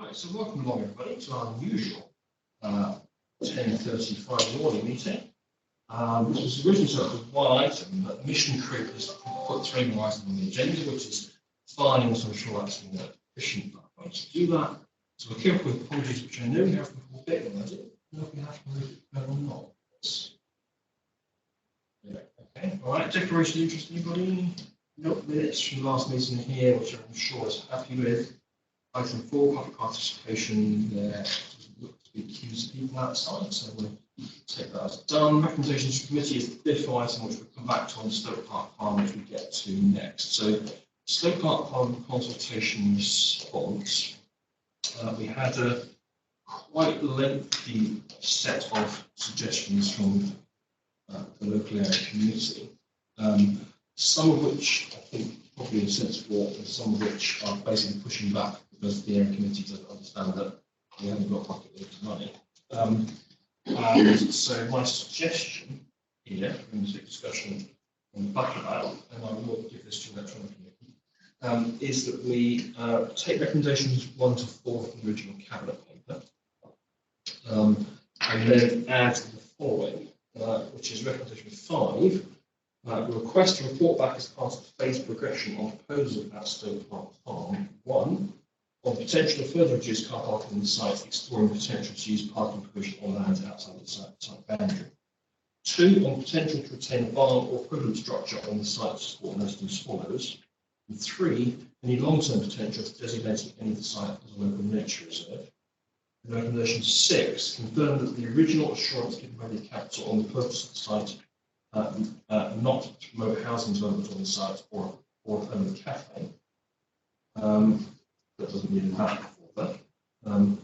Right, so welcome along everybody to our usual 10:35 morning meeting. Which was originally set up with one item, but Mission Creep has put three more items on the agenda, which is fine, so I'm sure that's an efficient way to do that. So we'll kick off with apologies, which I know we have before bit on. I don't know if we have to move it or not. Yeah, okay, all right, declaration of interest, anybody? Nope, minutes from the last meeting here, which I'm sure is happy with. Item 4, public participation. There doesn't look to be queues of people outside, so we'll take that as done. Recommendations from committee is the fifth item, which we'll come back to on Stoke Park Farm, which we get to next. So, Stoke Park Farm consultation response. We had a quite lengthy set of suggestions from the local area community, some of which I think probably are sensible, and some of which are basically pushing back because the area committee doesn't understand that we haven't got bucket loads of money. And so my suggestion here, in this discussion on the bucket out, and I will give this to electronically, is that we take recommendations 1 to 4 from the original cabinet paper, and then add the following, which is recommendation 5. Request a report back as part of phased progression on proposal at Stoke Park Farm. 1. On potential to further reduce car parking on the site, exploring potential to use parking provision on land outside the site boundary. 2. On potential to retain a barn or equivalent structure on the site to support nesting swallows. And 3. Any long-term potential for designating any of the site as a local nature reserve. And recommendation 6. Confirm that the original assurance given by the council on the purpose of the site not to promote housing development on the site or a permanent cafe. That doesn't mean that before that.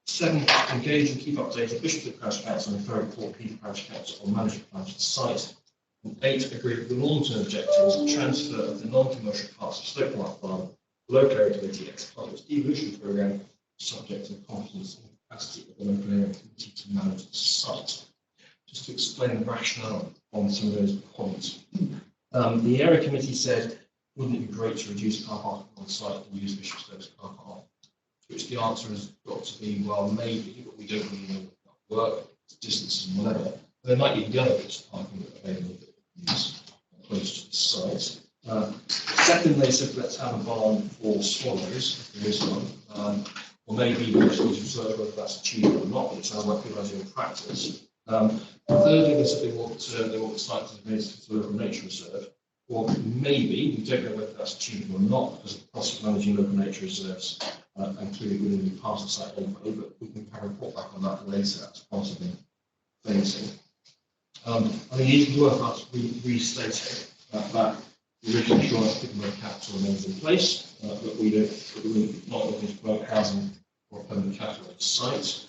7. Engage and keep updated Bishopsgate Parish Council and refer report Peter Parish Council on management plans for the site. And 8. Agree with the long-term objectives of transfer of the non-commercial parts of Stoke Park Farm, the local area committee as part of its devolution programme, subject to the competence and capacity of the local area committee to manage the site. Just to explain the rationale on some of those points. The area committee said, wouldn't it be great to reduce car parking on site and use Bishopsgate's car park? To which the answer has got to be, well, maybe, but we don't really know what that work, distances and whatever. But there might even be other bits of parking available that we use close to the site. Second, they said, let's have a barn for swallows, if there is one. Or maybe we just need to reserve whether that's achievable or not, but it sounds like a good idea in practice. Thirdly, they said they want the site designated as a local nature reserve, or maybe, we don't know whether that's achievable or not, because of the cost of managing local nature reserves, and clearly we're going to be part of the site anyway, but we can have a report back on that later as part of the phasing. I think it is worth us restating that the original assurance given by capital remains in place, but we're not looking to promote housing or permanent capital at the site.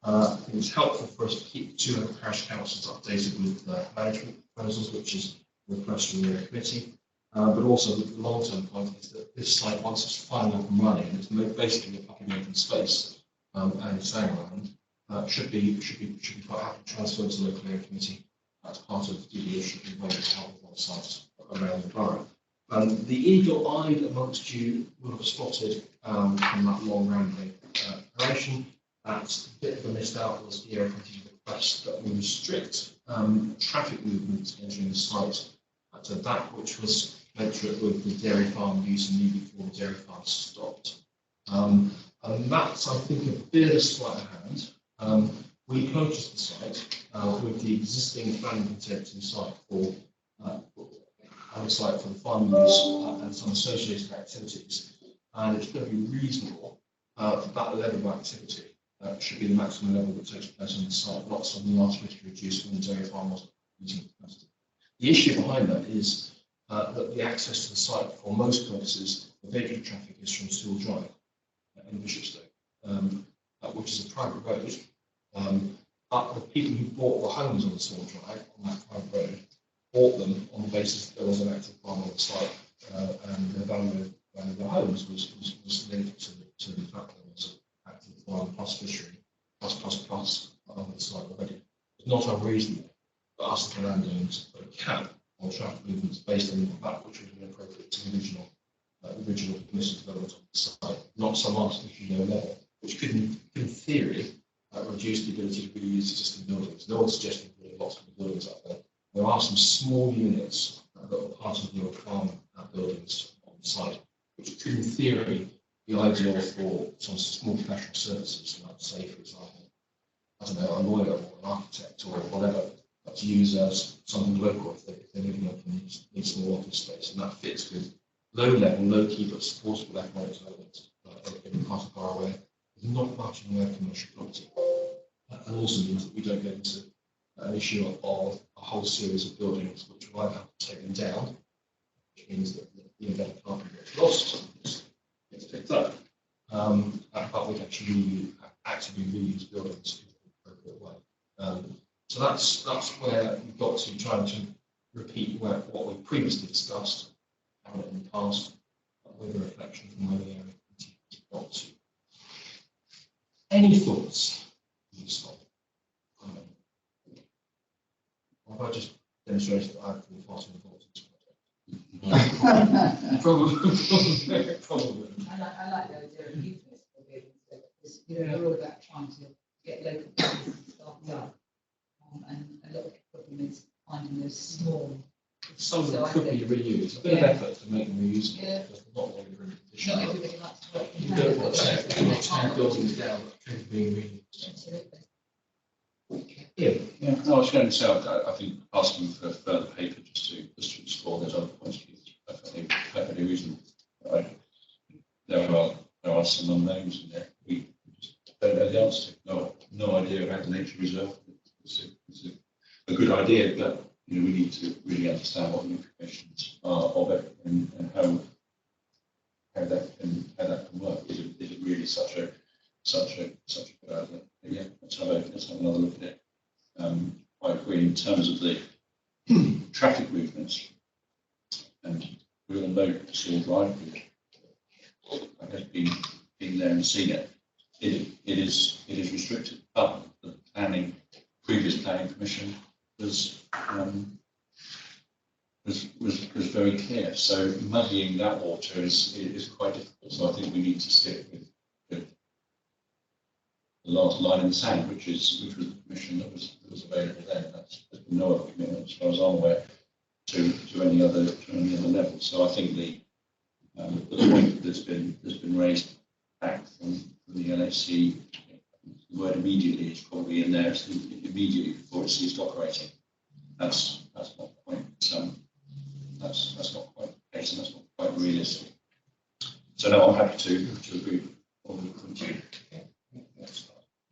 I think it's helpful for us to keep 2 local parish councils updated with management proposals, which is a request from the area committee. But also the long-term point is that this site, once it's finally up and running, it's basically a public open space and it's land, should be quite happy to transfer to the local area committee as part of the devolution of the health on sites around the borough. The eagle-eyed amongst you will have spotted from that long rambling narration that a bit of a missed out was the area committee request that we restrict traffic movement entering the site to that which was commensurate with the dairy farm use and before the dairy farm stopped. And that's, I think, a bit of a sleight of hand. We purchased the site with the existing planning consent inside for the site for the farm use and some associated activities. And it's going to be reasonable that level of activity should be the maximum level that takes place on the site, not something artificially reduced when the dairy farm wasn't meeting capacity. The issue behind that is that the access to the site for most purposes, the vehicular traffic is from Sewell Drive in Bishopsgate, which is a private road. But the people who bought the homes on the Sewell Drive, on that private road, bought them on the basis that there was an active farm on the site, and the value of the homes was linked to the fact that there was an active farm plus fishery, plus on the site already. It's not unreasonable for us as the landowners to put a cap on traffic movements based on that which would be appropriate to the original permission development of the site, not some artificial low level. which could, in theory, reduce the ability to reuse existing buildings. No one's suggesting putting lots of buildings up there. There are some small units that are part of your farm buildings on the site, which could, in theory, be ideal for some small professional services, like, say, for example, I don't know, a lawyer or an architect or whatever, to use as something local if they're living up and need some more office space, and that fits with low level, low key but supportable economic development in part of our way. There's not much in the way of commercial property. And also means that we don't get into an issue of a whole series of buildings which will either have to take them down, which means that the embedded carbon gets lost, gets picked up, but we actually actively reuse buildings in an appropriate way. So that's where we've got to trying to repeat what we previously discussed in the past, with a reflection from where the area continues got to. Any thoughts? Stop. Have I just demonstrated that I've been far too involved in this project? Probably. I like the idea of euphemism for buildings, because we're all about trying to get local businesses started up, and a lot of the problem is finding those small. Some of them could be reused. A bit of effort to make them reusable. Yeah. Not everybody condition. Not everybody likes to work. You don't want to tear buildings down that could be reused. Absolutely. Yeah, no, I was going to say, I think asking for a further paper just to explore those other points of view is perfectly reasonable. Right? There are some unknowns in there. We just don't know the answer to. No idea about the nature reserve. It's a good idea, but we need to really understand what the implications are of it and how that can work. Is it really such a good idea? But yeah, let's have another look at it. I agree in terms of the traffic movements, and we all know Cllr Drive. I have been there and seen it. It is restricted, but the previous planning permission was very clear. So muddying that water is quite difficult. So I think we need to stick with the last line in the sand, which was the permission that was available then. There's been no other commitment, as far as I'm aware, to any other level. So I think the point that's been raised back from the LHC, the word immediately is probably in there. It's immediately before it ceased operating. That's not quite that's not quite the case, and that's not quite realistic. So no, I'm happy to agree on the point.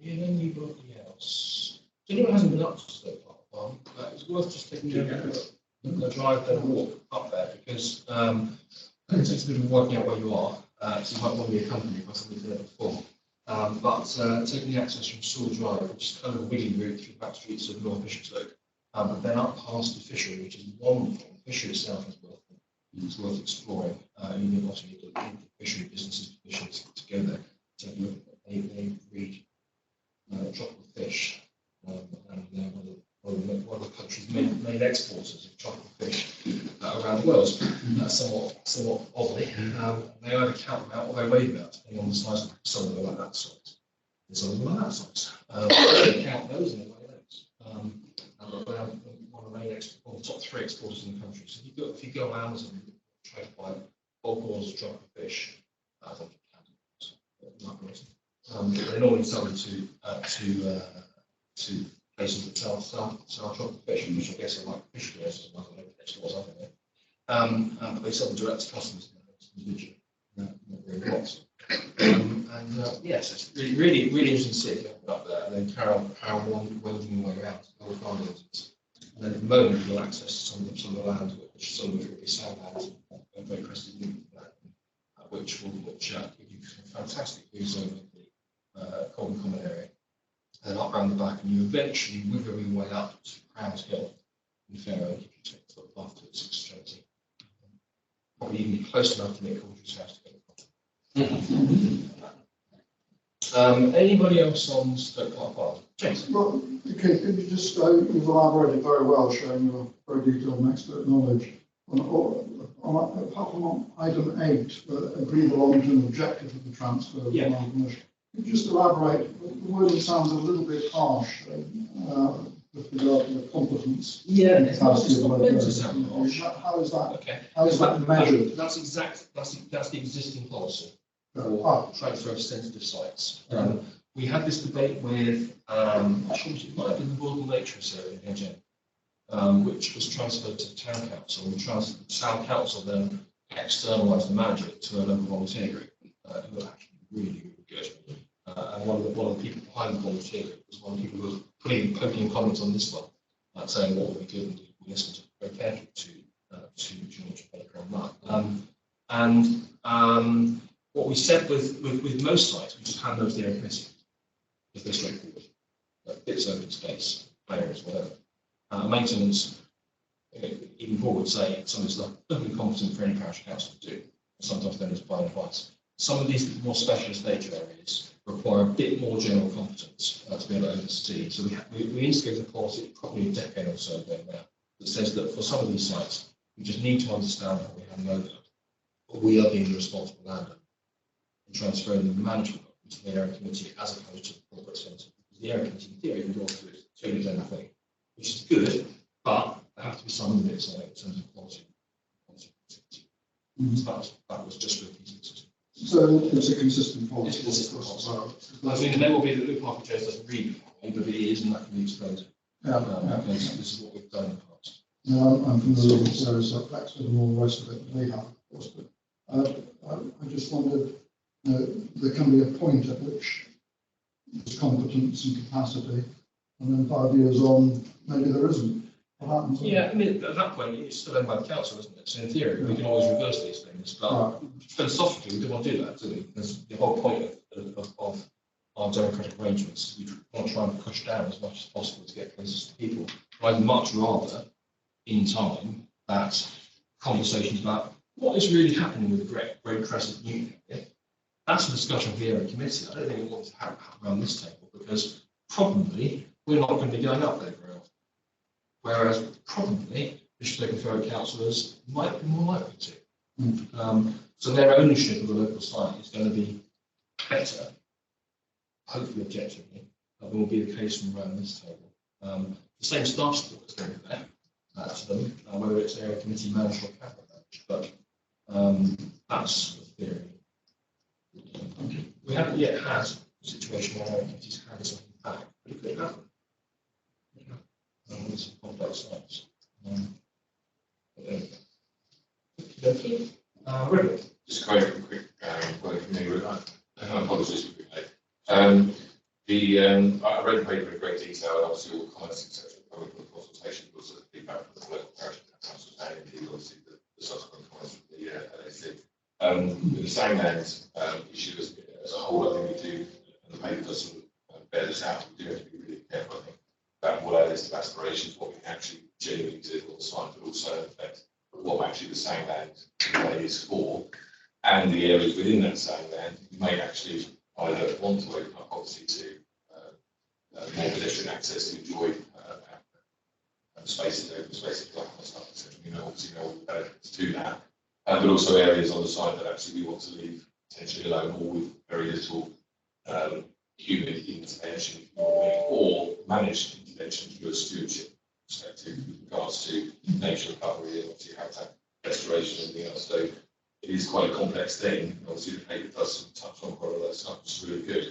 Anybody else? So anyone hasn't been up to Cllr Farm, it's worth just taking a drive there and walk up there, because it takes a bit of working out where you are, so you might want to be accompanied by somebody there before. But taking the access from Cllr Drive, which is kind of a wheelie route through back streets of North Bishopsgate, but then up past the fishery, which is wonderful. The fishery itself is worth exploring. You need also need the fishery businesses permission to go there, take a look at they breed tropical fish, and one of the country's main exporters of tropical fish around the world. Somewhat oddly, they either count them out or they weigh them out, depending on the size of some of them are like that size, and some of them are that size. They count those and they weigh those. And they're one of the main the top 3 exporters in the country. So if you go on Amazon and try to buy bulk orders of tropical fish, I think you can. They normally sell them to places that sell tropical fish, which I guess are like fish stores or stores, I don't know. But they sell them direct to customers individually, not very lots. Yes, it's really interesting to see it up there, and then carry on welding your way around. And then at the moment you'll access some of the land, which some of it will be sandlands and very crested land, which will give you some fantastic views over the Corben Common area, and up around the back, and you eventually wither your way up to Crowns Hill in Fairhope. You can take the footpath to its extremity. Probably even be close enough to Nick Aldridge's house to get Anybody else on Cllr Farm? James? Well, okay, could you just, you've elaborated very well, showing your very detailed and expert knowledge. Apart from item 8, agree the long-term objective of the transfer of land permission. Could you just elaborate? The wording sounds a little bit harsh with regard to the competence. Yeah, and it's not capacity of meant to local sound authorities. harsh. How is that? Okay. How is that measured? That's the existing policy Ah, for transfer of sensitive sites. We had this debate with, actually it might have been the World Naturist area in Hedge, which was transferred to the town council, and town council then externalised the management to a local volunteer group, who were actually really good. And one of the people behind the volunteer group was one of the people who was poking comments on this one, saying what would be good, and we listened very carefully to George Baker on that. What we said with most sites, we just hand those to the area committee, if they're straightforward. Bits open space, areas, whatever. Maintenance, even Paul would say some of this stuff perfectly competent for any parish council to do. Sometimes then it's by advice. Some of these more specialist data areas require a bit more general competence to be able to oversee. So we instigated a policy probably a decade or so ago now that says that for some of these sites, we just need to understand that we have no doubt, but we are being the responsible landowner and transferring the management to the area committee as opposed to the corporate centre. The area committee in theory would also do its own thing, which is good, but there have to be some limits on it in terms of quality. So that was just repeating. so it's a consistent policy. It's consistent policy. I think there will be the loop market change doesn't read that way, but it is, and that can be explained. Because this is what we've done in the past. I'm familiar with service of Flex and all the rest of it that they have, of course, but I just wondered, there can be a point at which there's competence and capacity, and then 5 years on, maybe there isn't. What happens? Yeah, I mean, at that point, it's still owned by the council, isn't it? So in theory, we can always reverse these things, but philosophically, we don't want to do that, do we? Because the whole point of our democratic arrangements, we want to try and push down as much as possible to get closest to people. I'd much rather, in time, that conversations about what is really happening with the Great Crescent Union. That's a discussion for the area committee. I don't think we want to have around this table because probably we're not going to be going up there very often. Whereas probably Bishop and councillors might be more likely to. So their ownership of the local site is going to be better, hopefully objectively, than will be the case from around this table. The same staff support is going to be there to them, whether it's area committee manager or cabinet manager, but that's the theory. We haven't yet had a situation where area committees carry something back, but it could happen. With some complex sites. Really? Just a very quick word from me. Apologies for being late. I read the paper in great detail, and obviously all the comments, etc. Probably for the consultation, but also the feedback from the local parish councils and indeed obviously the subsequent comments from the LAC. With the Sangland issue as a whole, I think we do, and the paper does sort of bear this out. We do have to be really careful, I think, about what our list of aspirations, what we can actually genuinely do on the site, but also in effect what actually the Sangland is for, and the areas within that Sangland you may actually either want to open up, obviously, to more pedestrian access to enjoy spaces, open spaces, like stuff, etc. Obviously, all the benefits to that, but also areas on the site that actually we want to leave potentially alone or with very little human intervention, or managed intervention through a stewardship perspective with regards to nature recovery and obviously habitat restoration and everything else. So it is quite a complex thing. Obviously, the paper does touch on quite a lot of that stuff, which is really good.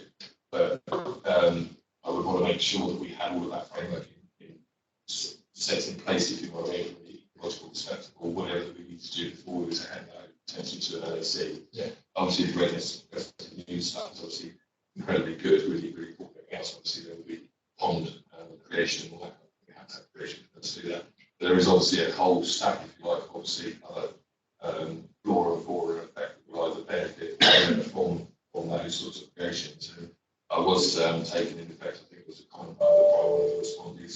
But I would want to make sure that we had all of that framework set in place, if you want to make from the ecological perspective, or whatever we need to do before we was to hand that attention to an LAC. Yeah. Obviously, the greatness of the news stuff is obviously incredibly good, really, really cool. Else, obviously, there will be pond creation and all that kind of thing, habitat creation to do that. But there is obviously a whole stack, if you like, obviously, other flora and fauna in effect that will either benefit from those sorts of creations. And I was taken in effect, I think it was a comment by one of the respondees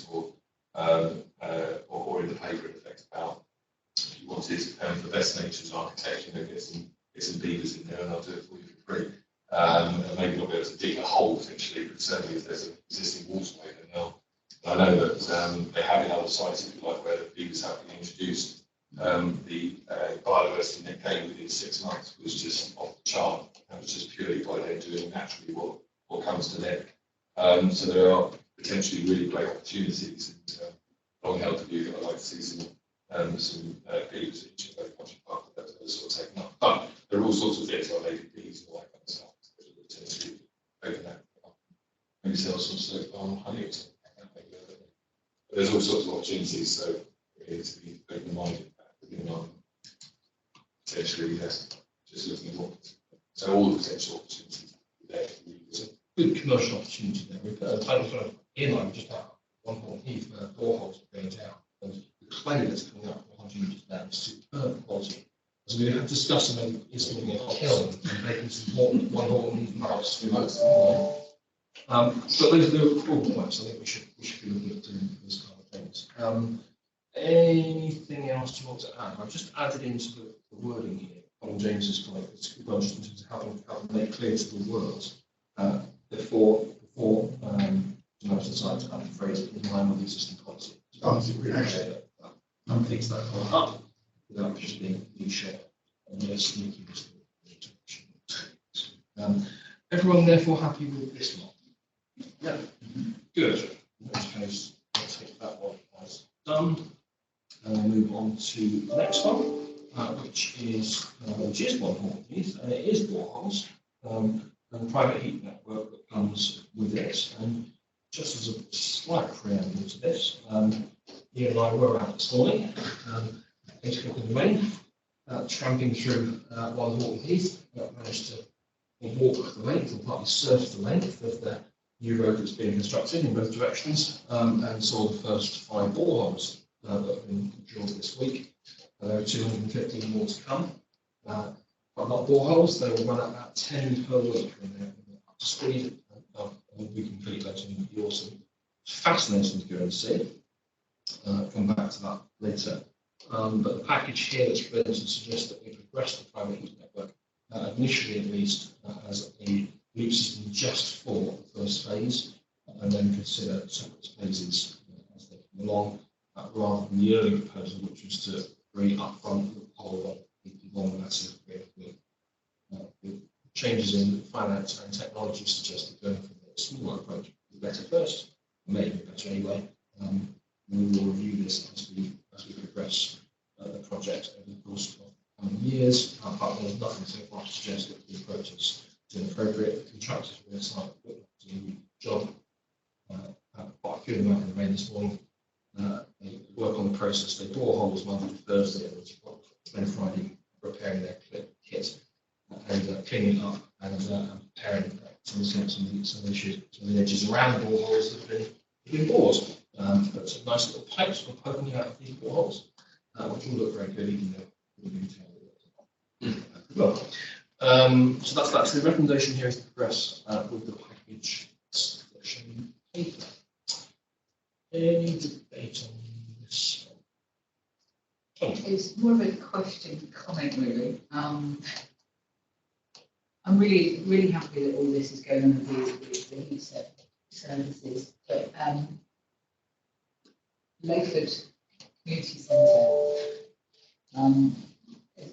or in the paper in effect about if you wanted the best nature's architecture, get some beavers in there and I'll do it for you for free. Maybe not be able to dig a hole potentially, but certainly if there's an existing waterway there now. I know that they have in other sites, if you like, where the beavers have been introduced. The biodiversity net gain within 6 months was just off the chart. That was just purely by them doing naturally what what comes to them. So there are potentially really great opportunities, and long held the view that I'd like to see some groups each of those project partners that are sort of taken up. But there are all sorts of things like APPs and all that kind of stuff that potentially open that up. Maybe sell some soap on honey or something like that. But there's all sorts of opportunities, so we need to be open-minded about potentially just looking at what. So all the potential opportunities there. There's a good commercial opportunity there. We've got a kind of airline just out one point heath where boreholes are going down. And the clay that's coming up behind you just now is superb quality. So we have discussed maybe installing a kiln and making some one hole in these marks through most of the but those are the cool points. I think we should be looking at doing those kind of things. Anything else you want to add? I've just added into the wording here on James's point. It's good just in terms of how to make clear to the world before most of the time to phrase it in line with the existing policy. Things that come up without just being shared. And no sneaky everyone therefore happy with this one? Yeah. Good. In this case, I'll take that one as done. And we'll move on to the next one, which is one hole heath, and it is boreholes, and the private heat network that comes with it. And just as a slight preamble to this, Ian and I were out this morning, 8 o'clock in the morning, tramping through one hole heath, managed to walk the length and partly surf the length of the new road that's being constructed in both directions, and saw the first 5 boreholes that have been drilled this week. There are 250 more to come. But not boreholes, they will run at about 10 per week when they're up to speed, and will be complete later, and it'll be awesome. It's fascinating to go and see. Come back to that later. But the package here that's presented suggests that we progress the private heat network, initially at least, as a loop system just for the first phase, and then consider separate phases as they come along, rather than the earlier proposal, which was to bring up front the whole one massive grid with changes in finance and technology suggest that going for the smaller approach is better first, maybe better anyway. We will review this as we progress the project over the course of the coming years. But there's nothing so far to suggest that the approach is inappropriate. The contractors will decide to do a job. Quite a good amount in the rain this morning. They work on the process. They bore holes Monday to Thursday, then Friday repairing their kit and cleaning up and preparing some issues, some of the edges around the boreholes that have been bored. But some nice little pipes were poking out of these boreholes, which will look very good, even though we well. So that's that. So the recommendation here is to progress with the package section paper. Any debate on this? It's more of a question, comment, really. I'm really happy that all this is going on with the heat services, but Lowford Community Centre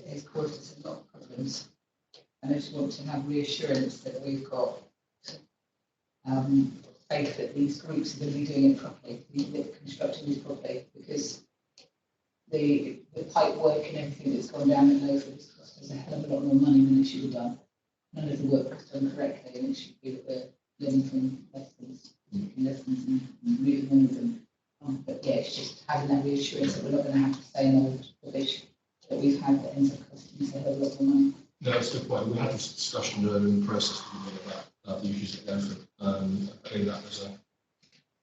has caused us a lot of problems, and I just want to have reassurance that we've got faith that these groups are going to be doing it properly, constructing this properly, because the pipe work and everything that's gone down at Lowford has cost us a hell of a lot more money than it should have done. None of the work was done correctly, and it should be that we're learning from lessons and moving on with them. But yeah, it's just having that reassurance that we're not going to have to say an old rubbish that we've had that ends up costing us a hell of a lot more money. No, that's a good point. We had this discussion earlier in the process about the issues that go for clearly that was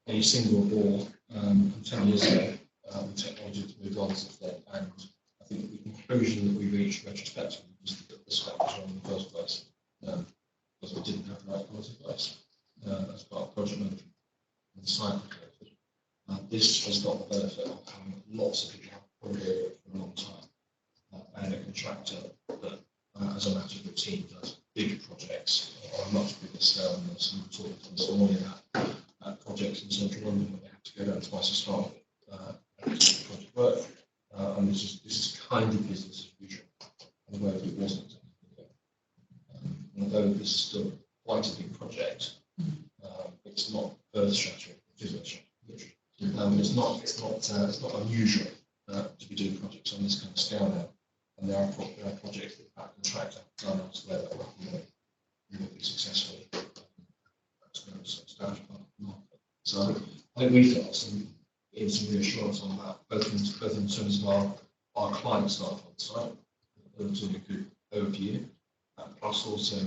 a single bore 10 years ago. The technology has moved on since then, and I think the conclusion that we reached retrospectively was that the spec was wrong in the first place, because we didn't have the right quality place as part of project management and the site. This has got the benefit of having lots of people have it for a long time, and a contractor that, as a matter of routine, does big projects on a much bigger scale than this. And we were talking this morning about projects in central London where they have to go down twice as far to project work, and this is kind of business as usual, although it wasn't. And although this is still quite a big project, it's not earth shattering, it is earth shattering. It's not unusual to be doing projects on this kind of scale now, and there are projects that that contractor done elsewhere that will be successfully. That's going to establish part of the market. So I think we felt some reassurance on that, both in terms of our client staff on site, doing a good overview, plus also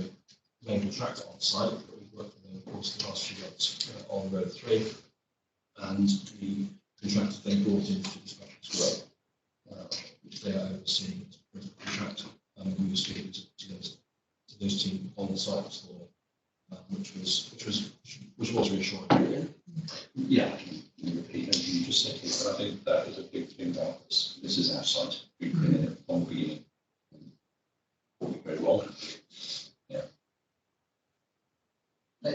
main contractor on site that we've worked with over the course of the last few months on Road 3, and the contractors they brought in for discussion as well, which they are overseeing as a contractor, and we were speaking to those teams on the site this morning, which was reassuring. Yeah, I can repeat everything you just said here, but I think that is a big thing about this. This is our site. We've been in it from the beginning. Working very well. Yeah. I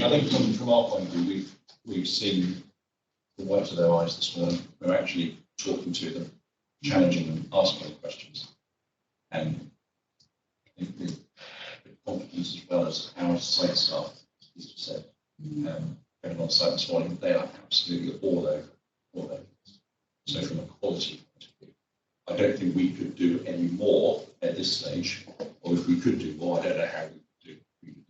think from our point of view, we've seen the whites of their eyes this morning. We're actually talking to them, challenging them, asking them questions, and I think the confidence as well as our site staff, as you said, going on site this morning, they are absolutely all over. So from a quality point of view, I don't think we could do any more at this stage, or if we could do more, I don't know how we could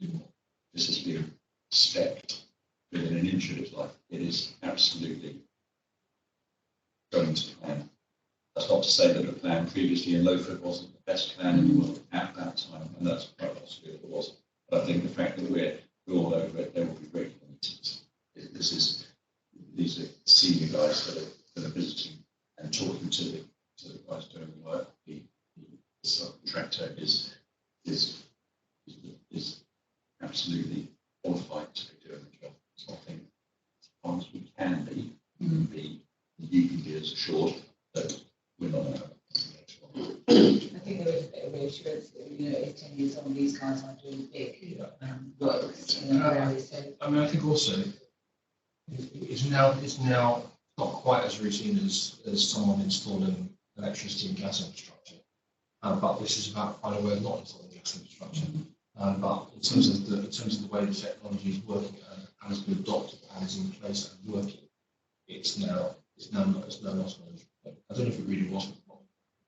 do more. This has been stepped within an inch of its life. It is absolutely going to plan. That's not to say that the plan previously in Lowford wasn't the best plan in the world at that time, and that's quite possibly it wasn't. But I think the fact that we're all over it, there will be regular meetings. These are senior guys that are visiting and talking to the guys doing the work. The subcontractor is absolutely qualified to be doing the job. So I think as far as we can be, you can be as assured that we're not going to have I think there is a bit of reassurance that, in 10 years on, these guys are doing big work. I mean, I think also it's now not quite as routine as someone installing electricity and gas infrastructure, but this is about finding a way of not installing gas infrastructure. But in terms of the way the technology is working and has been adopted and is in place and working, it's now not unusual. I don't know if it really was a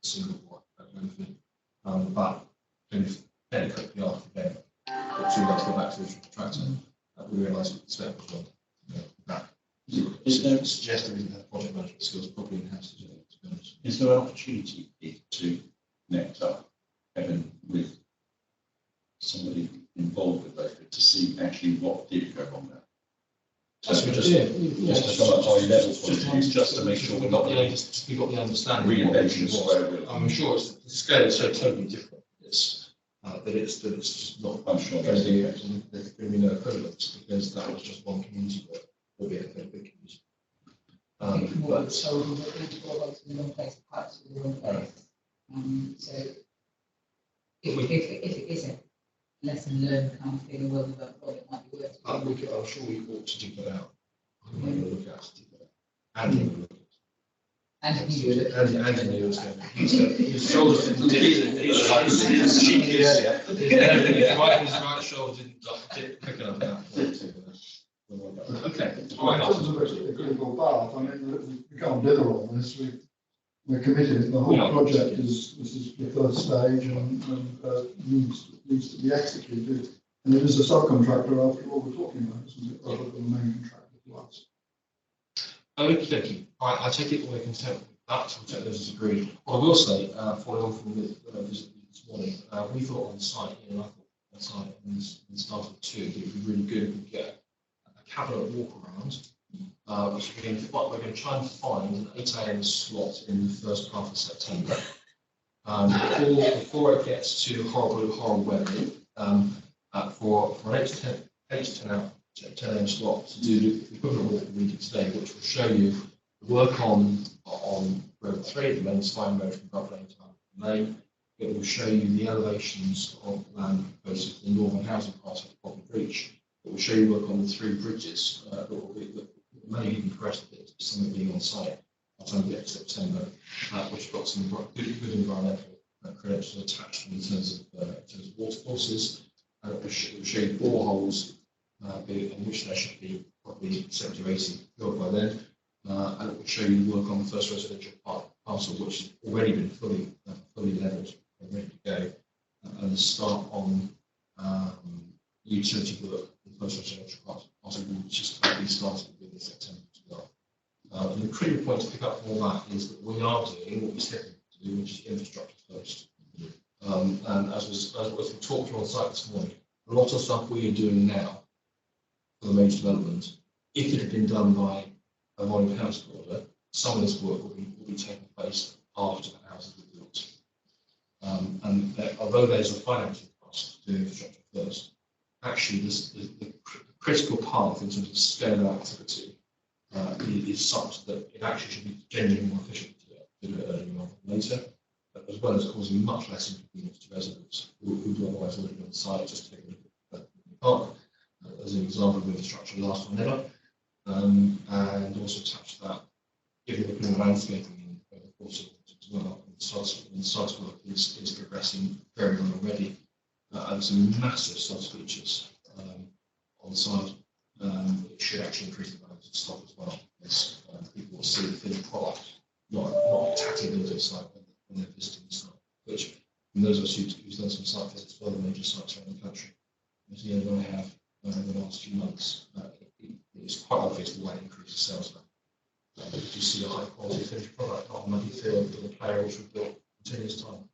single one, but fairly quickly after then, 2 months to go back to the contractor, we realised that the spec was wrong. That suggested we didn't have project management skills properly in-house to do it, to be honest. Is there an opportunity to connect up, Kevin, with somebody involved with Lowford to see actually what did go wrong there? Just from a high level point of view, just to make sure we're not we've got the understanding. Reinvention is where we're. I'm sure the scale is so totally different. That it's just not. I'm sure there's going to be no equivalence because that was just one community work, albeit a very big community. But so in the wrong place, perhaps in the wrong place. So if it is a lesson learned kind of thing, whether that it might be worth it. I'm sure we ought to dig that out. I'm going to look at it. And his shoulders didn't his right shoulder didn't quick enough now. Okay. In terms of a critical path, I mean, we can't dither on this. We're committed. The whole project this is the first stage and needs to be executed. And it is a subcontractor after all we're talking about, isn't it? Rather than the main contractor to us. Okay. I take it we're content with that. We'll take those as agreed. What I will say, following on from the visit this morning, we thought on site, I thought on site and started too, it would be really good if we get a cabinet walk around. Which we're going to try and find an 8 AM slot in the first half of September. Before it gets to horrible weather, for an 8 to 10 AM slot to do the equivalent walk we did today, which will show you the work on Road 3, the main spine road from Buff Lane to Lane. It will show you the elevations of land closer to the northern housing part of the Cobham Breach. It will show you work on the 3 bridges that may even progress a bit to something being on site by the time we get to September, which have got some good environmental credentials attached in terms of water courses, and it will show you boreholes, in which there should be probably 70 or 80 built by then, and it will show you work on the first residential parcel, which has already been fully levelled and ready to go, and the start on utility work in the first residential parcel, which is currently starting in September as well. And the critical point to pick up from all that is that we are doing what we said to do, which is infrastructure first. And as we talked on site this morning, a lot of stuff we are doing now for the major development, if it had been done by a modern council order, some of this work will be taking place after the houses are built. And although there's a financing cost to do infrastructure first, actually the critical path in terms of scale of activity is such that it actually should be genuinely more efficient to do it earlier rather than later, as well as causing much less inconvenience to residents who would otherwise already be on site. Just take a look at the park as an example of infrastructure last or never, and also attach to that, given the kind of landscaping in the course of it as well. And the site work is progressing very well already, and some massive site features on site. It should actually increase the value of stock as well, as people will see the finished product, not attacking into the site when they're visiting the site, which, from those of us who've done some site visits for other major sites around the country, as you know, I have in the last few months, it's quite obvious the way it increases sales now. You see a high quality finished product on a muddy field with a player which was built in 10 years' time.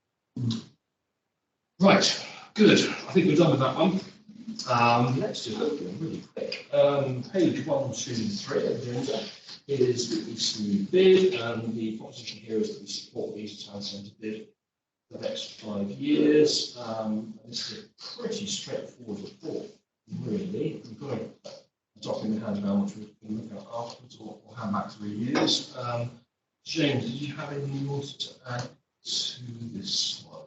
Right, good. I think we're done with that one. Let's do another one really quick. Page 1, 2, 3 of the agenda is the EC bid, and the proposition here is that we support the East Town Centre bid for the next 5 years. This is a pretty straightforward report, really. We've got a document handed out which we can look at afterwards or hand back to reuse. James, did you have anything you wanted to add to this one?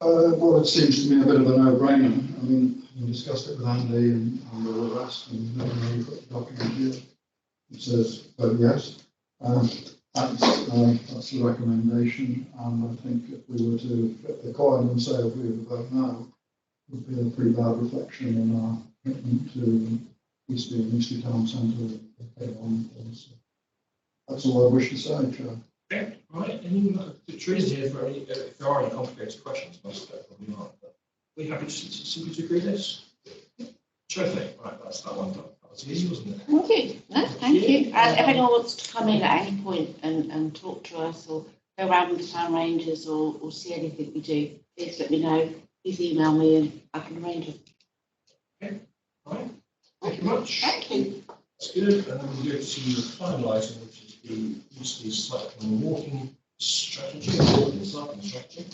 Well, it seems to me a bit of a no-brainer. I mean, we discussed it with Andy and all the rest, and you've got the document here. It says, yes. That's the recommendation, and I think if we were to flip the coin and say if we were to vote no, it would be a pretty bad reflection in our commitment to Eastleigh and Eastleigh Town Centre. That's all I wish to say, Chair. Okay, right. Any trees here for any, if there are any complicated questions, most probably not. But we happy to simply to agree this? Terrific. Right, that's that one done. That was easy, wasn't it? Thank you. No, thank you. And if anyone wants to come in at any point and talk to us or go around with the town rangers or see anything we do, please let me know. Please email me and I can arrange it. Okay, right. Thank you much. Thank you. That's good. And then we go to the final item, which is the Eastleigh cycling and walking strategy, walking cycling strategy.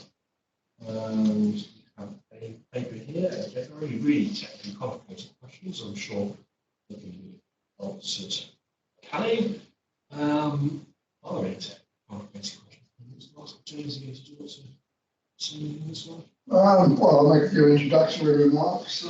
And we have a paper here, again, really technically complicated questions, I'm sure they can be answered. Callie, are there any technically complicated questions? James, are you going to do what's in this one? Well, I'll make a few introductory remarks.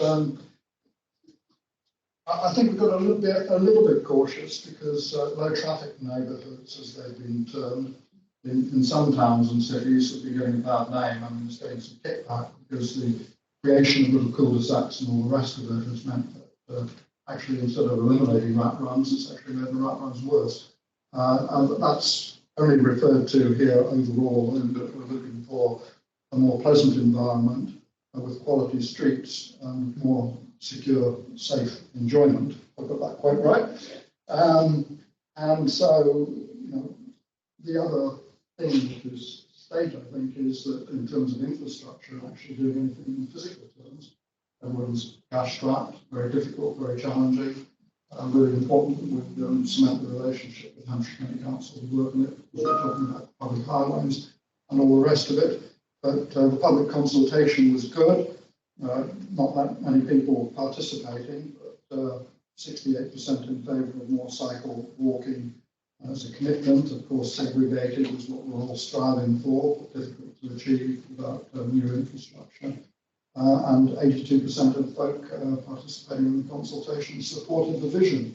I think we've got a little bit cautious because low traffic neighbourhoods, as they've been termed, in some towns and cities have been getting a bad name. I mean, it's getting some kickback because the creation of little cul-de-sacs and all the rest of it has meant that actually instead of eliminating rat runs, it's actually made the rat runs worse. And that's only referred to here overall, and that we're looking for a more pleasant environment with quality streets and more secure, safe enjoyment. I've got that quite right. And so, you know, the other thing that is state, I think, is that in terms of infrastructure, actually doing anything in physical terms, everyone's cash strapped, very difficult, very challenging, and really important that we cement the relationship with Hampshire County Council, we work on it, we're talking about public highways and all the rest of it. But the public consultation was good. Not that many people participating, but 68% in favour of more cycle walking as a commitment. Of course, segregated was what we're all striving for, but difficult to achieve without new infrastructure. And 82% of folk participating in the consultation supported the vision.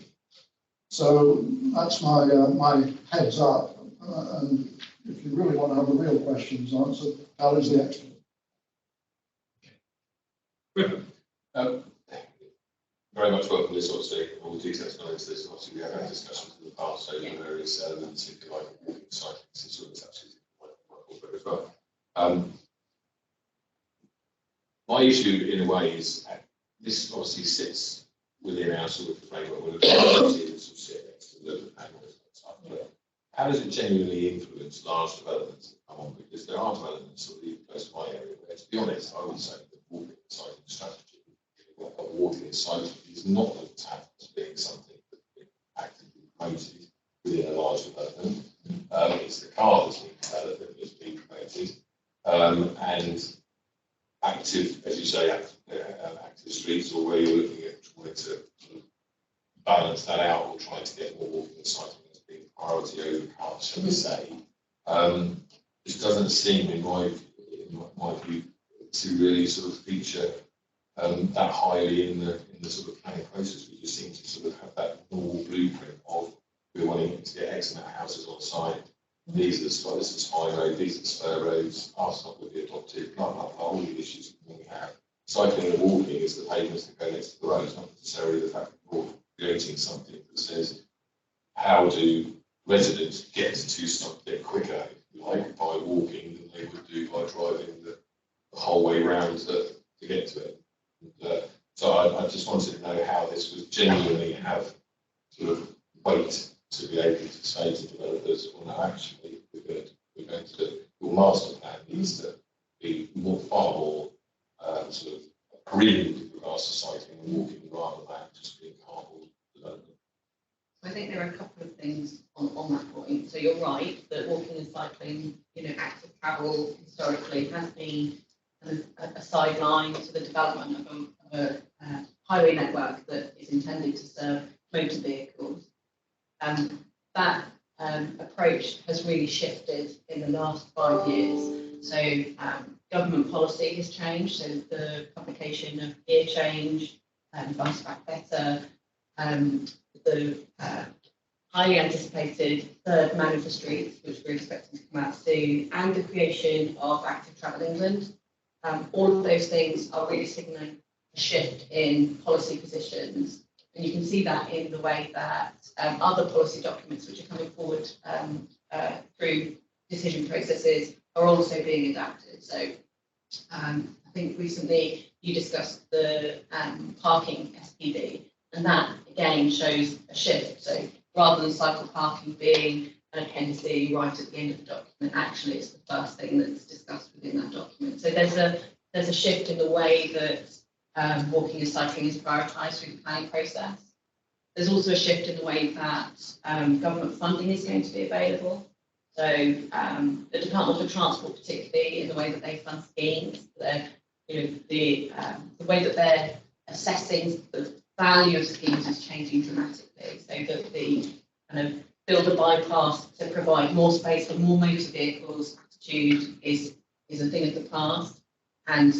So that's my heads up. And if you really want to have the real questions answered, Al is the expert. Very much welcome this, obviously, all the details going into this. Obviously, we have had discussions in the past over the various elements, if you like, walking cycling, so it's absolutely quite as well. My issue, in a way, is this obviously sits within our sort of framework. We're looking at it sort of sit next to the panels and stuff. But how does it genuinely influence large developments that come on? Because there are developments sort of even close to my area where, to be honest, I would say that walking and cycling strategy, walking and cycling is not looked at as being something that's been actively promoted within a large development. It's the car that's being developed that's being promoted. And active, as you say, active streets, or where you're looking at trying to sort of balance that out or trying to get more walking and cycling as being priority over cars, shall we say. This doesn't seem, in my view, to really sort of feature that highly in the sort of planning process. We just seem to sort of have that normal blueprint of we're wanting to get X amount of houses on site. These are the this is high road, these are spur roads, ours not going to be adopted, blah, blah, blah, all the issues that we have. Cycling and walking is the pavements that go next to the roads, not necessarily the fact that we're creating something that says, how do residents get to something quicker, if you like, by walking than they would do by driving the whole way round to get to it. And, so I just wanted to know how this would genuinely have sort of weight to be able to say to developers, well, no, actually, we're going to your master plan needs to be far more sort of brilliant with regards to cycling and walking rather than just being cardboard development. I think there are a couple of things on that point. So you're right that walking and cycling, active travel historically has been a sideline to the development of a highway network that is intended to serve motor vehicles. That approach has really shifted in the last 5 years. So government policy has changed. So the publication of gear change, Fast Track Better, the highly anticipated third manner for streets, which we're expecting to come out soon, and the creation of Active Travel England. All of those things are really signalling a shift in policy positions. And you can see that in the way that other policy documents which are coming forward through decision processes are also being adapted. So I think recently you discussed the parking SPD, and that again shows a shift. So rather than cycle parking being an appendice right at the end of the document, actually it's the first thing that's discussed within that document. So there's a shift in the way that walking and cycling is prioritised through the planning process. There's also a shift in the way that government funding is going to be available. So the Department for Transport, particularly in the way that they fund schemes, the way that they're assessing the value of schemes is changing dramatically. So that the kind of build a bypass to provide more space for more motor vehicles attitude is a thing of the past. And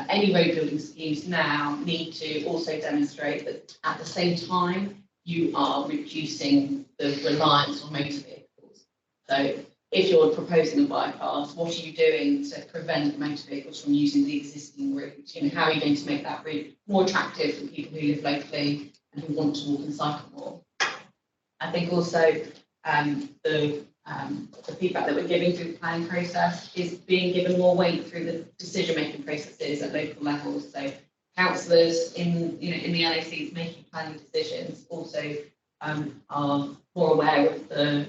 any road building schemes now need to also demonstrate that at the same time you are reducing the reliance on motor vehicles. So if you're proposing a bypass, what are you doing to prevent motor vehicles from using the existing route? How are you going to make that route more attractive for people who live locally and who want to walk and cycle more? I think also the feedback that we're giving through the planning process is being given more weight through the decision-making processes at local levels. So councillors in the LACs making planning decisions also are more aware of the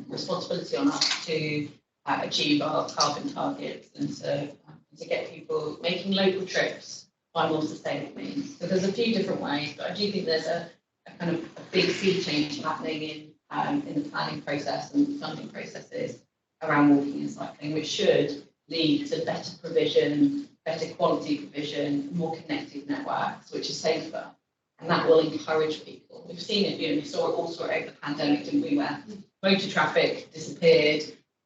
responsibility on us to achieve our carbon targets and to get people making local trips by more sustainable means. So there's a few different ways, but I do think there's a kind of a big sea change happening in the planning process and funding processes around walking and cycling, which should lead to better provision, better quality provision, more connected networks, which are safer, and that will encourage people. We've seen it, we saw it also over the pandemic, didn't we, where motor traffic disappeared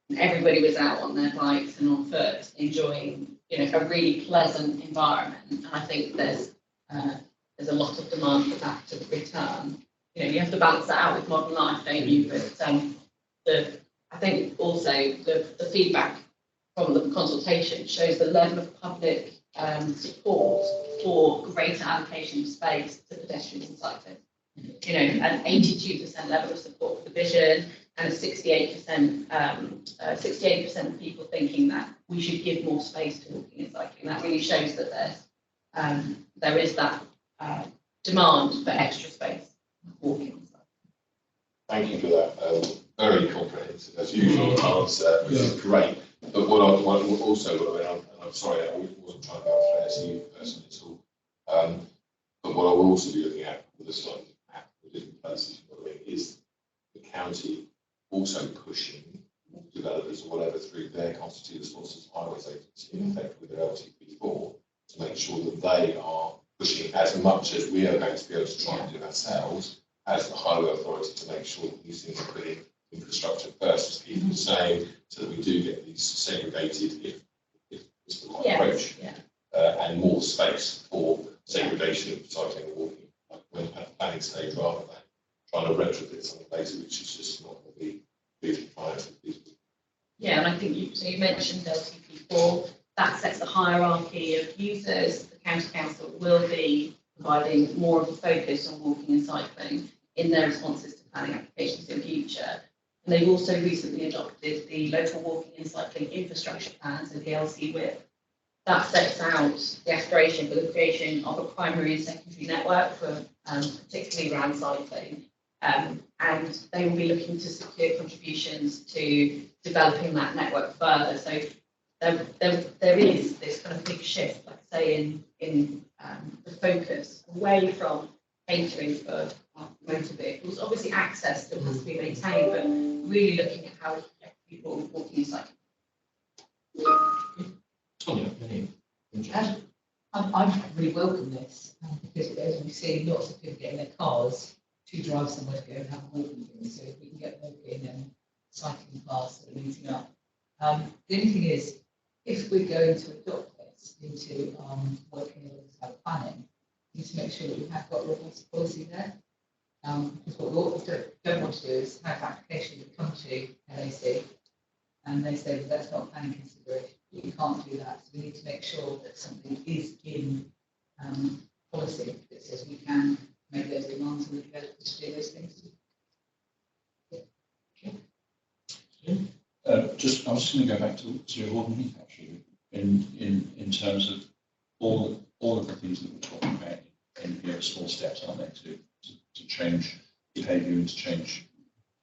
and everybody was out on their bikes and on foot enjoying, a really pleasant environment. And I think there's a lot of demand for that to return. You have to balance that out with modern life, don't you? But I think also the feedback from the consultation shows the level of public support for greater allocation of space to pedestrians and cyclists. You know, an 82% level of support for the vision, and 68% of people thinking that we should give more space to walking and cycling. That really shows that there is that demand for extra space for walking and cycling. Thank you for that very comprehensive, as usual, answer, which is great. But I'm sorry, I wasn't trying to be unfair to you personally at all. But what I will also be looking at with a slightly different places, is the county also pushing developers or whatever through their constituted responsible highways agency, in effect with their LTP4, to make sure that they are pushing as much as we are going to be able to try and do ourselves as the highway authority, to make sure that these things are put in infrastructure first, as people are saying, so that we do get these segregated, if it's the right approach, and more space for segregation of cycling and walking when at the planning stage, rather than trying to retrofit something later, which is just not going to be really feasible. Yeah, and I think you mentioned LTP4. That sets the hierarchy of users. The county council will be providing more of a focus on walking and cycling in their responses to planning applications in future. And they've also recently adopted the local walking and cycling infrastructure plan, so the LC WIP. That sets out the aspiration for the creation of a primary and secondary network for particularly around cycling. And they will be looking to secure contributions to developing that network further. So there is this kind of big shift, like I say, in the focus away from catering for motor vehicles. Obviously, access still has to be maintained, but really looking at how we protect people walking and cycling. I really welcome this because, as we see, lots of people get in their cars to drive somewhere to go and have a walking thing. So if we can get walking and cycling paths that are meeting up. The only thing is, if we're going to adopt this into working alongside planning, we need to make sure that we have got a robust policy there. Because what we don't want to do is have applications that come to LAC and they say, well, that's not planning consideration. You can't do that. So we need to make sure that something is in policy that says we can make those demands and the developers to do those things. I was just going to go back to your Horton Heath, actually, in terms of all of the things that we're talking about in small steps, aren't they, to change behaviour and to change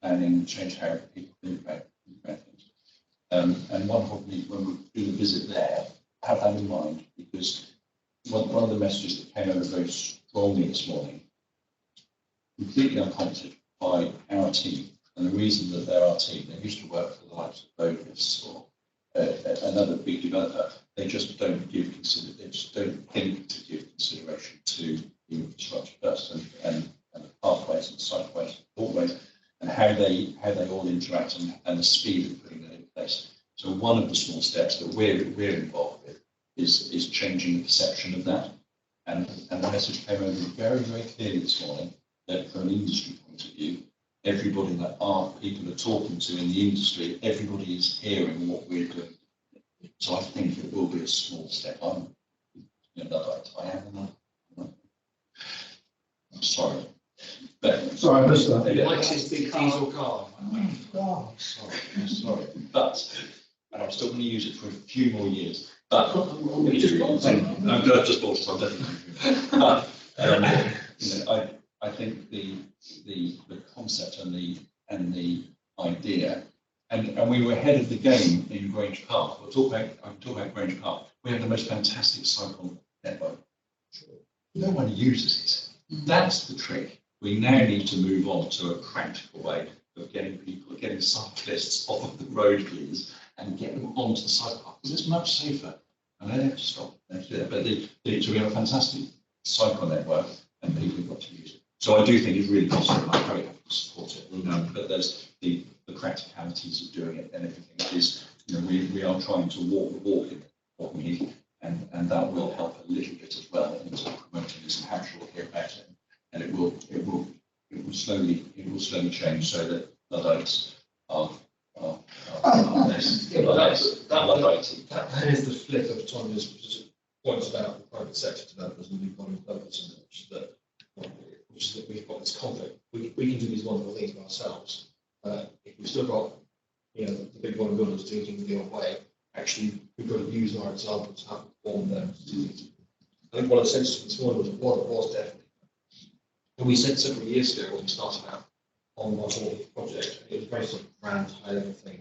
planning, change how people think about things. And one Horton Heath, when we do the visit there, have that in mind, because one of the messages that came over very strongly this morning, completely unprompted by our team. And the reason that they're our team, they used to work for the likes of Bovis or another big developer. They just don't think to give consideration to the infrastructure first and the pathways and cycleways and walkways and how they all interact and the speed of putting that in place. So one of the small steps that we're involved with is changing the perception of that. And the message came over very, very clearly this morning that from an industry point of view, everybody that our people are talking to in the industry, everybody is hearing what we're doing. So I think it will be a small step. I'm sorry. But Sorry, I missed that. He likes his big diesel car. Oh, sorry. But, and I'm still going to use it for a few more years. But You just bought some. I've just bought some, definitely. I think the concept and the idea, and we were ahead of the game in Grange Park. I'm talking about Grange Park. We have the most fantastic cycle network. No one uses it. That's the trick. We now need to move on to a practical way of getting cyclists off of the road, please, and get them onto the cycle path, because it's much safer. And they don't have to stop. They have to do that. But so we have a fantastic cycle network, and people have got to use it. So I do think it's really possible. I'm very happy to support it. But there's the practicalities of doing it, and everything is, we are trying to walk the walk in what we need, and that will help a little bit as well in terms of promoting this, and Hampshire will hear about it, and it will slowly change so that Luddites are less. That is the flip of Tanya's point points about the private sector developers and we've got developers, which is that we've got this conflict. We can do these wonderful things by ourselves. If we've still got, the big one builders doing things the old way, actually we've got to use our examples to have performed them to do things. I think one of the senses this morning was what it was definitely. And we said several years ago when we started out on our whole project, it was very sort of grand, high level thing,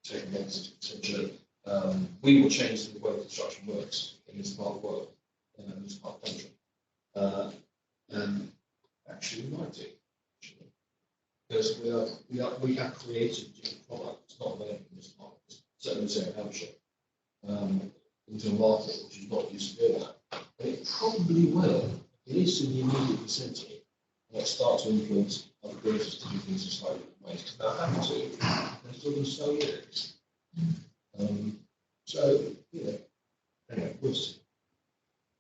taking messages, essentially. We will change the way construction works in this part of the world, in this part of the country. And actually, we might do, because we have created a product that's not available in this part, certainly in Hampshire, into a market which is not used to do that. But it probably will, it is in the immediate vicinity, and it starts to influence other builders to do things in slightly different ways, because they're having to, they're still going to sell units. So, anyway, we'll see.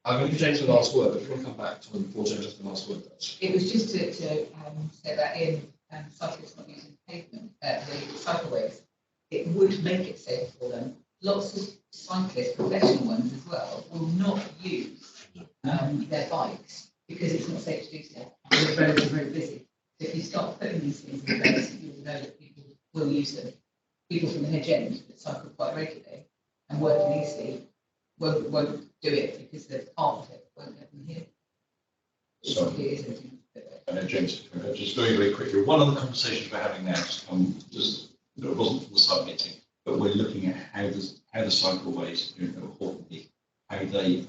I'm going to change the last word, but if you want to come back to before James has the last word. It was just to say that in cyclists not using pavement, the cycleways, it would make it safe for them. Lots of cyclists, professional ones as well, will not use their bikes because it's not safe to do so. They're very, very busy. So if you start putting these things in place, you will know that people will use them. People from the hedge end that cycle quite regularly and work easily won't do it because the part of it won't let them here. So, I know James, just very, very quickly, one of the conversations we're having now, it wasn't for the site meeting, but we're looking at how the cycleways, importantly, how they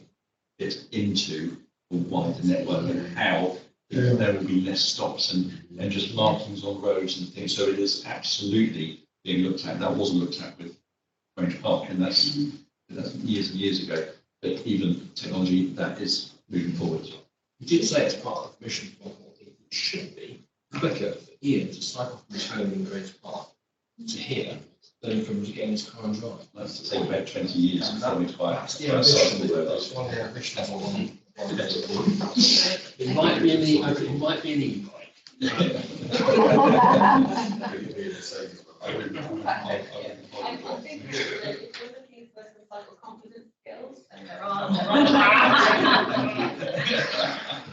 fit into the wider network and how there will be less stops and just markings on roads and things. So it is absolutely being looked at. That wasn't looked at with Grange Park, and that's years and years ago. But even technology that is moving forward. You did say as part of the mission it should be quicker for Ian to cycle from his home in Grange Park to here than from to get in his car and drive. That's to take about 20 years before we buy That's the ambition. That's one of the ambitions. It might be an e-bike. I think if we're looking for some cycle confidence skills, and there are.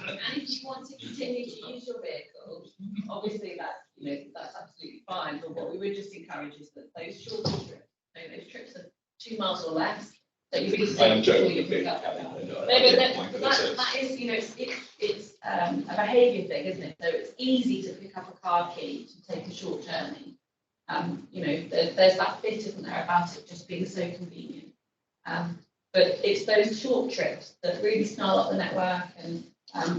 And if you want to continue to use your vehicle, obviously that's absolutely fine. But what we would just encourage is that those shorter trips, those trips are 2 miles or less, that you really safe before you pick up. That is, it's a behaviour thing, isn't it? So it's easy to pick up a car key to take a short journey. There's that bit, isn't there, about it just being so convenient. But it's those short trips that really snarl up the network and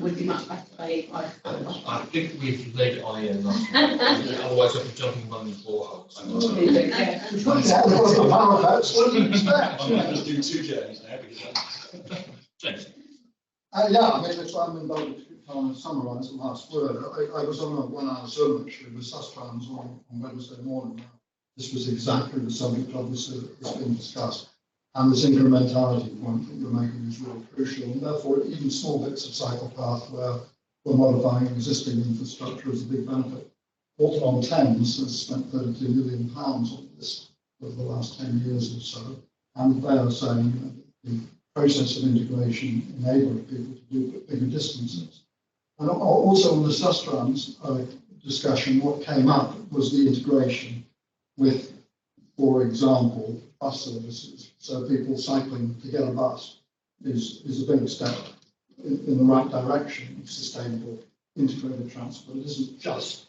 would be much better by. I think we've laid it on Ian last time. Otherwise, I'll be jumping one in 4 holes. I'm just doing 2 journeys now. James. That's why I'm involved to try and summarise the last word. I was on a 1 hour Zoom actually with Sustrans on Wednesday morning. This was exactly the subject, obviously, that's been discussed. And this incrementality point that you're making is really crucial. And therefore, even small bits of cycle path where we're modifying existing infrastructure is a big benefit. Alton-on-Thames has spent £32 million on this over the last 10 years or so. And they are saying the process of integration enabling people to do bigger distances. And also on the Sustrans discussion, what came up was the integration with, for example, bus services. So people cycling to get a bus is a big step in the right direction of sustainable integrated transport. It isn't just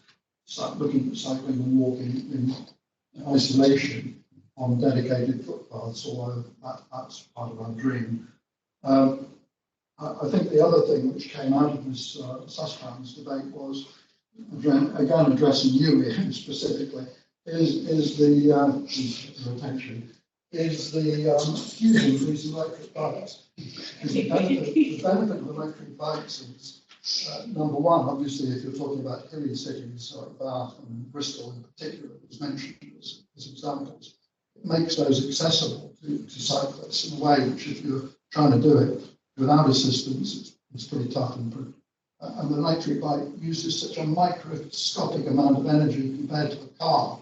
looking at cycling and walking in isolation on dedicated footpaths, although that's part of our dream. I think the other thing which came out of this Sustrans debate was, again addressing you, Ian, specifically, is the huge increase in electric bikes. The benefit of electric bikes is, number one, obviously, if you're talking about hilly cities, Bath and Bristol in particular, was mentioned as examples, it makes those accessible to cyclists in a way which, if you're trying to do it without assistance, it's pretty tough. And an electric bike uses such a microscopic amount of energy compared to a car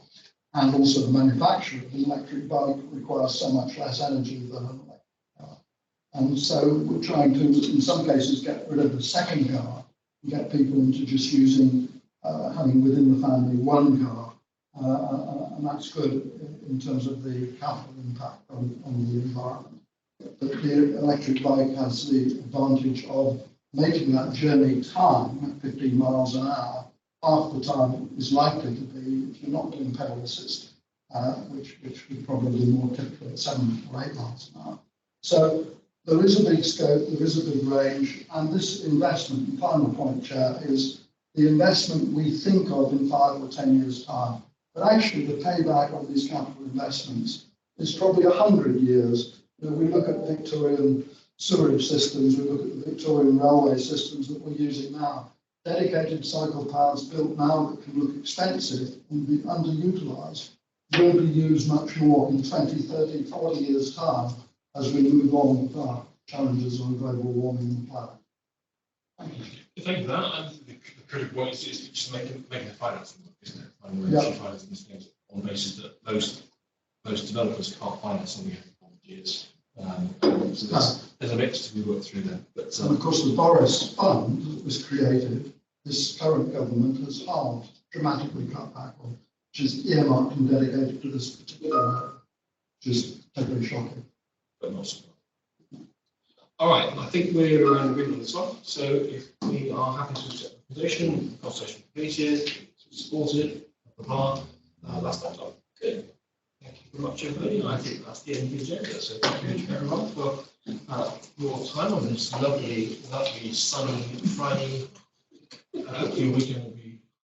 and also the manufacture of an electric bike requires so much less energy than an electric car. And so we're trying to, in some cases, get rid of the second car and get people into just using, having within the family one car. And that's good in terms of the capital impact on the environment. But the electric bike has the advantage of making that journey time at 15 miles an hour half the time is likely to be if you're not doing pedal assist, which would probably be more typically at 7 or 8 miles an hour. So there is a big scope, there is a big range, and this investment, the final point, Chair, is the investment we think of in 5 or 10 years' time. But actually the payback on these capital investments is probably 100 years. You know, we look at Victorian sewerage systems, we look at the Victorian railway systems that we're using now. Dedicated cycle paths built now that can look expensive and be underutilised will be used much more in 20, 30, 40 years' time as we move on with our challenges on global warming and the planet. Thank you. Thank you for that. And the critical point is just making the financing work, isn't it? Financing these things on the basis that those developers can't finance something every 4 years. So there's a mix to be worked through there. But, and of course, the Boris Fund that was created, this current government has halved, dramatically cut back on, which is earmarked and dedicated to this particular area, which is totally shocking. But not so much. All right, I think we're around the middle of this one. So if we are happy to accept the recommendation, consultation completed, supported, that's not done. Good. Thank you very much, everybody. I think that's the end of the agenda. So thank you very much for your time on this lovely, sunny Friday. Hopefully we can